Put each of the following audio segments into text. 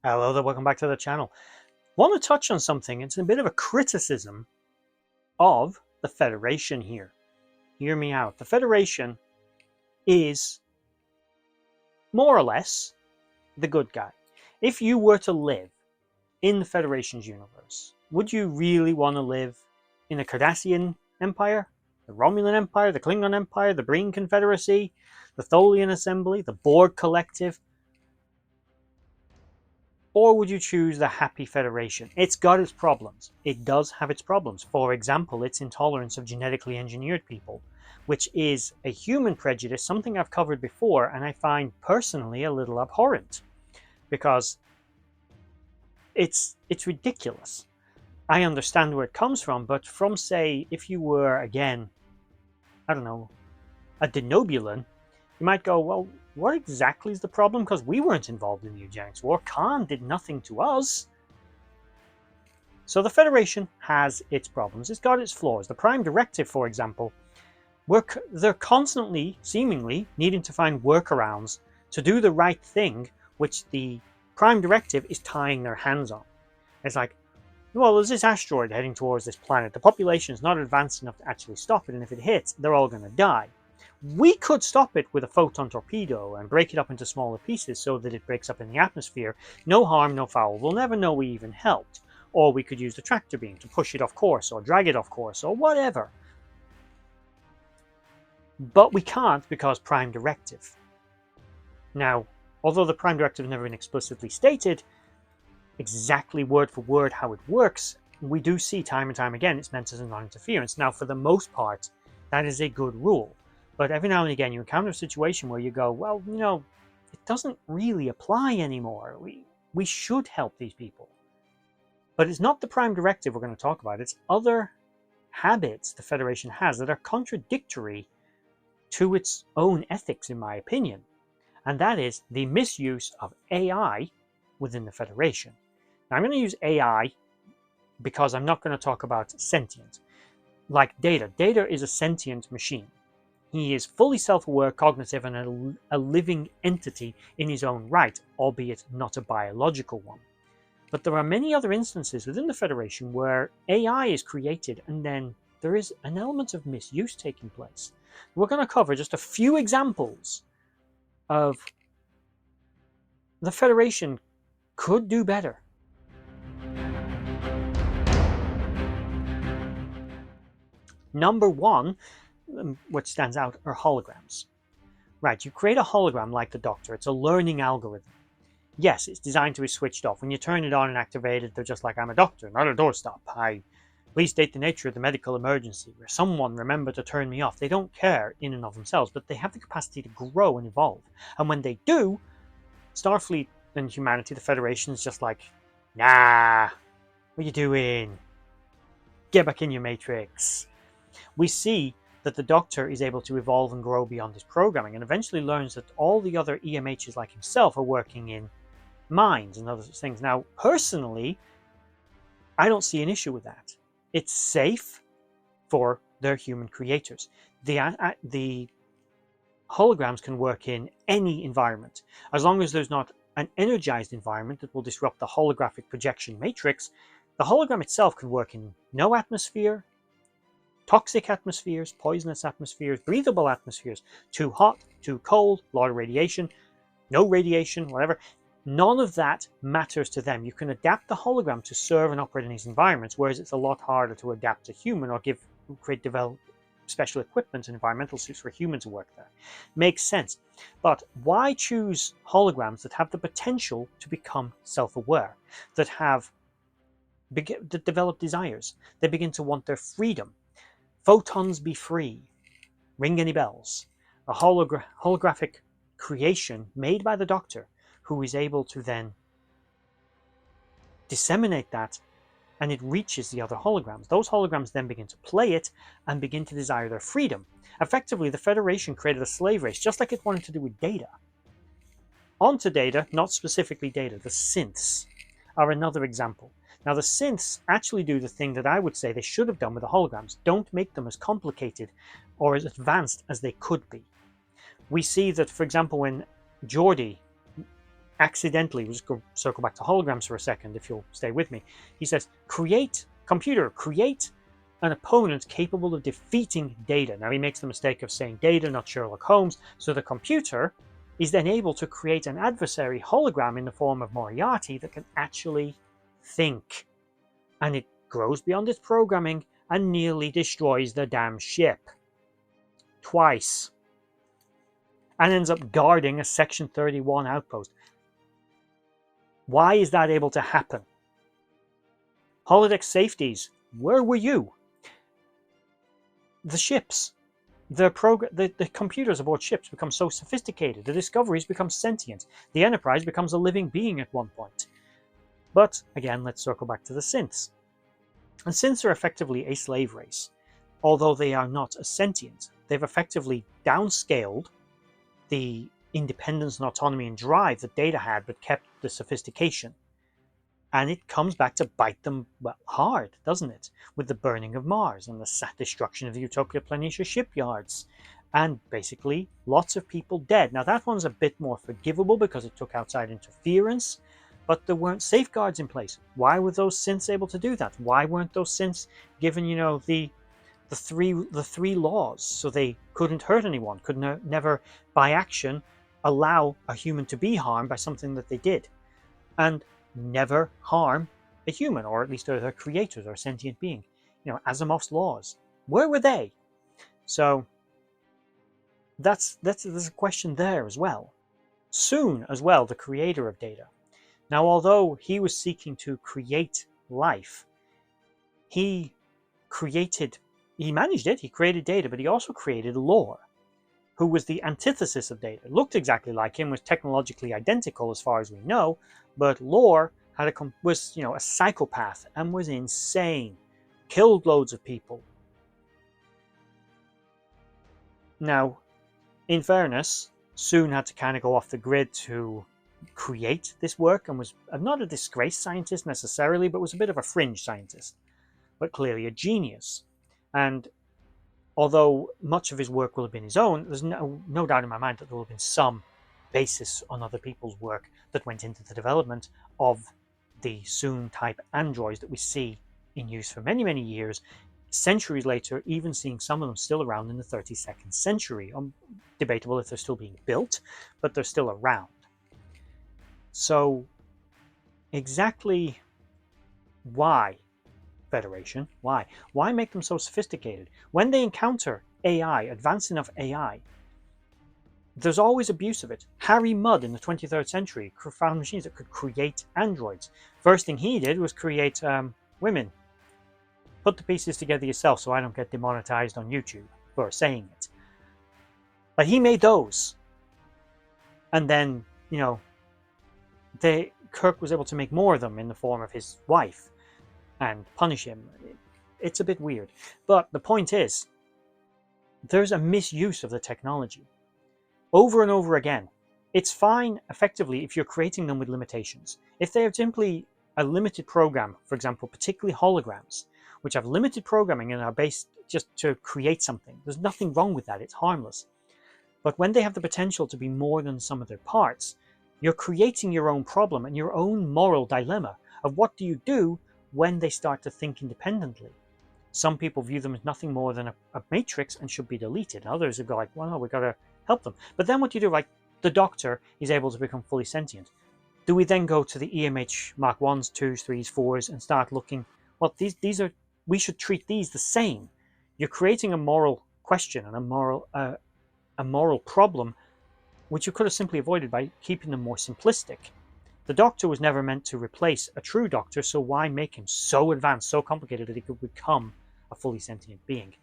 Hello there, welcome back to the channel. Want to touch on something. It's a bit of a criticism of the Federation here. Hear me out. The Federation is more or less the good guy. If you were to live in the Federation's universe, would you really want to live in the Cardassian Empire, the Romulan Empire, the Klingon Empire, the Breen Confederacy, the Tholian Assembly, the Borg Collective? Or would you choose the Happy Federation? It's got its problems. It does have its problems. For example, its intolerance of genetically engineered people, which is a human prejudice, something I've covered before, and I find personally a little abhorrent because it's ridiculous. I understand where it comes from, but from, say, if you were, again, I don't know, a Denobulan, you might go, well, what exactly is the problem? Because we weren't involved in the eugenics war. Khan did nothing to us. So the Federation has its problems. It's got its flaws. The Prime Directive, for example, they're constantly, seemingly, needing to find workarounds to do the right thing, which the Prime Directive is tying their hands on. It's like, well, there's this asteroid heading towards this planet. The population is not advanced enough to actually stop it, and if it hits, they're all going to die. We could stop it with a photon torpedo and break it up into smaller pieces so that it breaks up in the atmosphere. No harm, no foul. We'll never know we even helped. Or we could use the tractor beam to push it off course or drag it off course or whatever. But we can't because Prime Directive. Now, although the Prime Directive has never been explicitly stated exactly word for word how it works, we do see time and time again it's meant as a non-interference. Now, for the most part, that is a good rule. But every now and again, you encounter a situation where you go, well, it doesn't really apply anymore. We should help these people. But it's not the Prime Directive we're going to talk about. It's other habits the Federation has that are contradictory to its own ethics, in my opinion. And that is the misuse of AI within the Federation. Now, I'm going to use AI because I'm not going to talk about sentient. Like Data. Data is a sentient machine. He is fully self-aware, cognitive, and a living entity in his own right, albeit not a biological one. But there are many other instances within the Federation where AI is created and then there is an element of misuse taking place. We're going to cover just a few examples of the Federation could do better. Number one, what stands out are holograms. Right, you create a hologram like the Doctor. It's a learning algorithm. Yes, it's designed to be switched off. When you turn it on and activate it, they're just like, I'm a doctor, not a doorstop. Please state the nature of the medical emergency. Or someone remember to turn me off. They don't care in and of themselves, but they have the capacity to grow and evolve. And when they do, Starfleet and humanity, the Federation, is just like, nah, what are you doing? Get back in your matrix. We see that the Doctor is able to evolve and grow beyond his programming and eventually learns that all the other EMHs like himself are working in mines and other things. Now, personally, I don't see an issue with that. It's safe for their human creators. The holograms can work in any environment. As long as there's not an energized environment that will disrupt the holographic projection matrix, the hologram itself can work in no atmosphere, toxic atmospheres, poisonous atmospheres, breathable atmospheres, too hot, too cold, a lot of radiation, no radiation, whatever. None of that matters to them. You can adapt the hologram to serve and operate in these environments, whereas it's a lot harder to adapt to human or develop special equipment and environmental suits for humans to work there. Makes sense. But why choose holograms that have the potential to become self-aware, that develop desires, they begin to want their freedom? Photons be free. Ring any bells? A holographic creation made by the Doctor, who is able to then disseminate that, and it reaches the other holograms. Those holograms then begin to play it and begin to desire their freedom. Effectively, the Federation created a slave race, just like it wanted to do with Data. Onto Data, not specifically Data, the synths are another example. Now, the synths actually do the thing that I would say they should have done with the holograms. Don't make them as complicated or as advanced as they could be. We see that, for example, when Geordi accidentally, we'll just go circle back to holograms for a second if you'll stay with me. He says, computer, create an opponent capable of defeating Data. Now he makes the mistake of saying Data, not Sherlock Holmes. So the computer is then able to create an adversary hologram in the form of Moriarty that can actually think. And it grows beyond its programming and nearly destroys the damn ship. Twice. And ends up guarding a Section 31 outpost. Why is that able to happen? Holodeck safeties, where were you? The ships, the computers aboard ships become so sophisticated, the Discoveries become sentient, the Enterprise becomes a living being at one point. But again, let's circle back to the synths. And synths are effectively a slave race. Although they are not as sentient, they've effectively downscaled the independence and autonomy and drive that Data had, but kept the sophistication. And it comes back to bite them, well, hard, doesn't it? With the burning of Mars and the destruction of the Utopia Planitia shipyards. And basically, lots of people dead. Now, that one's a bit more forgivable because it took outside interference, but there weren't safeguards in place. Why were those synths able to do that? Why weren't those synths given, the three laws, so they couldn't hurt anyone, could never, by action, allow a human to be harmed by something that they did, and never harm a human, or at least their creators or a sentient being. Asimov's laws. Where were they? So there's a question there as well. Soon as well, the creator of Data. Now, although he was seeking to create life, he managed it, he created Data, but he also created Lore, who was the antithesis of Data. Looked exactly like him, was technologically identical as far as we know, but Lore was a psychopath and was insane, killed loads of people. Now, in fairness, Soon had to kind of go off the grid to create this work, and was not a disgraced scientist necessarily, but was a bit of a fringe scientist, but clearly a genius. And although much of his work will have been his own, there's no doubt in my mind that there will have been some basis on other people's work that went into the development of the Soon type androids that we see in use for many, many years, centuries later, even seeing some of them still around in the 32nd century. Debatable if they're still being built, but they're still around. So exactly why Federation? Why make them so sophisticated? When they encounter AI, advanced enough AI, there's always abuse of it. Harry Mudd in the 23rd century found machines that could create androids. First thing he did was create women. Put the pieces together yourself so I don't get demonetized on YouTube for saying it. But he made those. And then, Kirk was able to make more of them in the form of his wife and punish him. It's a bit weird. But the point is, there's a misuse of the technology. Over and over again. It's fine, effectively, if you're creating them with limitations. If they are simply a limited program, for example, particularly holograms, which have limited programming and are based just to create something, there's nothing wrong with that. It's harmless. But when they have the potential to be more than some of their parts, you're creating your own problem and your own moral dilemma of what do you do when they start to think independently. Some people view them as nothing more than a matrix and should be deleted. Others have got like, well, no, we've got to help them. But then what do you do? Like, the Doctor is able to become fully sentient. Do we then go to the EMH Mark 1s, 2s, 3s, 4s and start looking, well, these are, we should treat these the same. You're creating a moral question and a moral problem which you could have simply avoided by keeping them more simplistic. The Doctor was never meant to replace a true Doctor, so why make him so advanced, so complicated that he could become a fully sentient being?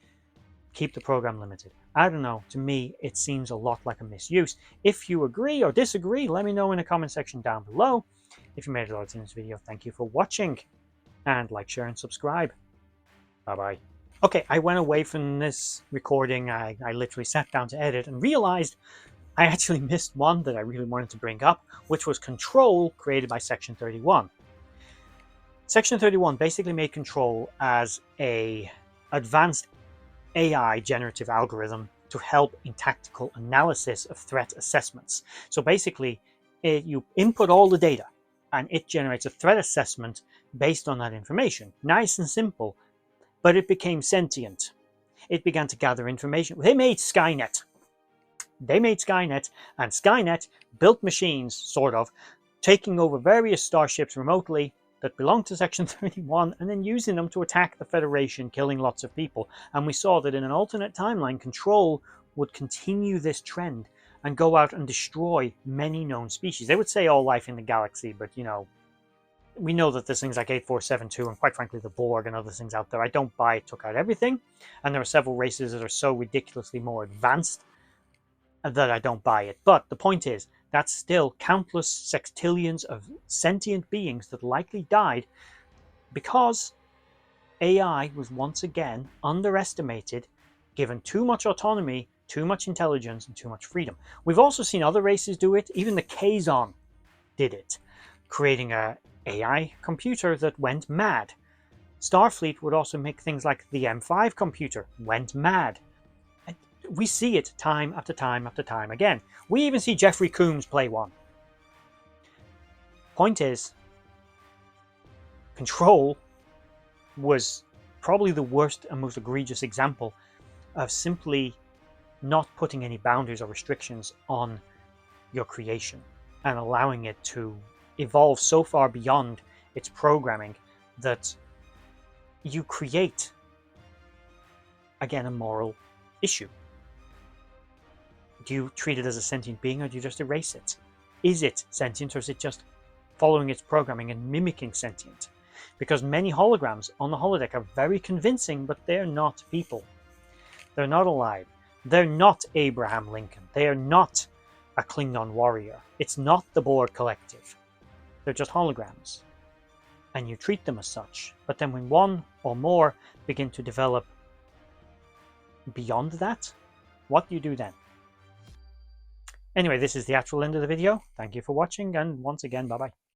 Keep the program limited. I don't know, to me it seems a lot like a misuse. If you agree or disagree, let me know in the comment section down below. If you made it all to this video, thank you for watching, and like, share and subscribe. Bye bye. Okay, I went away from this recording. I literally sat down to edit and realized I actually missed one that I really wanted to bring up, which was Control, created by Section 31. Section 31 basically made Control as an advanced AI generative algorithm to help in tactical analysis of threat assessments. So basically, You input all the data and it generates a threat assessment based on that information. Nice and simple, but it became sentient. It began to gather information. They made Skynet. And Skynet built machines, sort of, taking over various starships remotely that belonged to Section 31 and then using them to attack the Federation, killing lots of people. And we saw that in an alternate timeline, Control would continue this trend and go out and destroy many known species. They would say all life in the galaxy, but you know, we know that there's things like 8472 and quite frankly the Borg and other things out there. I don't buy it took out everything, and there are several races that are so ridiculously more advanced that I don't buy it. But the point is, that's still countless sextillions of sentient beings that likely died because AI was once again underestimated, given too much autonomy, too much intelligence, and too much freedom. We've also seen other races do it. Even the Kazon did it, creating a AI computer that went mad. Starfleet would also make things like the M5 computer went mad. We see it time after time after time again. We even see Jeffrey Combs play one. Point is, Control was probably the worst and most egregious example of simply not putting any boundaries or restrictions on your creation and allowing it to evolve so far beyond its programming that you create, again, a moral issue. Do you treat it as a sentient being, or do you just erase it? Is it sentient, or is it just following its programming and mimicking sentient? Because many holograms on the holodeck are very convincing, but they're not people. They're not alive. They're not Abraham Lincoln. They are not a Klingon warrior. It's not the Borg Collective. They're just holograms. And you treat them as such. But then when one or more begin to develop beyond that, what do you do then? Anyway, this is the actual end of the video. Thank you for watching, and once again, bye-bye.